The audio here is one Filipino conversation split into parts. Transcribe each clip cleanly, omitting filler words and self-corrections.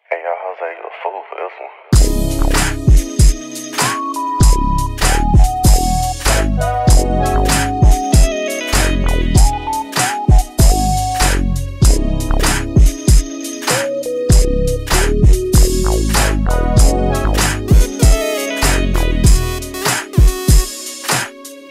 Hey, y'all, Jose, you a fool for this one.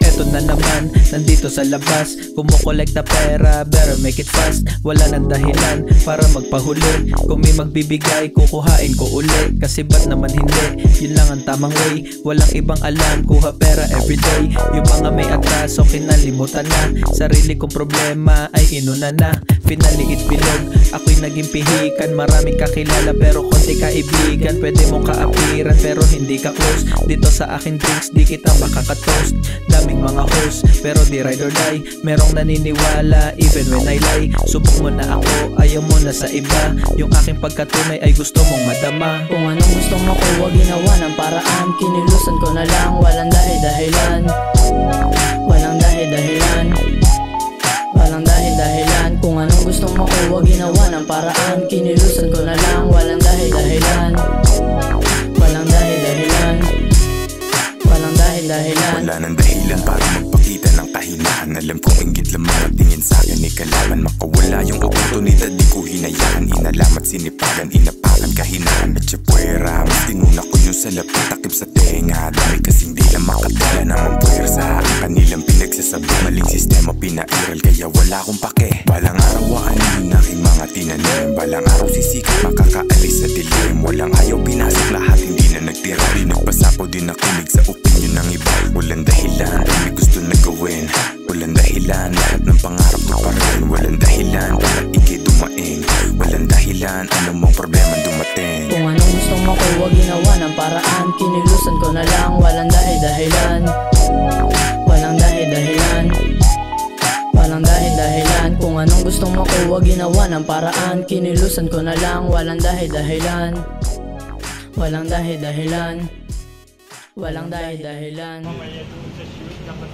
Eto na naman, nandito sa labas, kumukolekta pera, better make it fast. Wala nang dahilan para magpahuli. Kung may magbibigay, kukuhain ko uli. Kasi ba't naman hindi, yun lang ang tamang way. Walang ibang alam, kuha pera everyday. Yung mga may atraso, kinalimutan na. Sarili kong problema ay inuna na. Finally it bilog, ako'y naging pihikan. Maraming kakilala pero konti kaibigan. Pwede mong kaapiran pero hindi ka close. Dito sa akin drinks, di kita makakatoast. Daming mga host, pero di ride or die. Merong naniniwala, even when I lie. Subok mo na ako, ayaw mo na sa iba. Yung aking pagkatunay ay gusto mong madama. Kung anong gusto mo ko, wag ginawa ng paraan. Kinilusan ko na lang, walang dahilan. Walang dahilan. Walang dahilan. Kung anong gusto mo ko, wag ginawa ng paraan. Kinilusan ko na lang, walang dahilan. Walang dahilan. Walang dahilan. Wala nang dahilan para magpakita ng kahinaan. Alam kong inggit lamang at tingin sa'kin ni kalaban. Makawala yung oportunidad, di ko hinayaan. Inalamat, sinipagan, inapakan, kahinaan at sipuera. Mas tinuna ko yung salapit, takip sa tenga. Dami kasing di lang makatala namang puwersa. Ang kanilang pinagsasabi, maling sistema pinairal. Kaya wala akong pake. Balang araw aanin aking mga tinanim. Balang araw sisikat, makakaalis sa dilim. Walang ayaw, pinasok lahat, hindi na nagtira. Di nagpasapaw, di nakinig sa opinion ng iba. Walang dahilan, may gusto na gawin. Walang dahilan, lahat ng pangarap ko pa rin. Walang dahilan, para ikay dumaing. Walang dahilan, anumang problema dumating. Kung anong gusto mo ko, wag ginawa ng paraan. Kinilusan ko na lang, walang dahilan. Walang dahilan. Walang dahilan. Kung anong gusto mo ko, wag ginawa ng paraan. Kinilusan ko na lang, walang dahilan. Walang dahilan. Walang dahilan. Mamaya doon sa shoot, dapat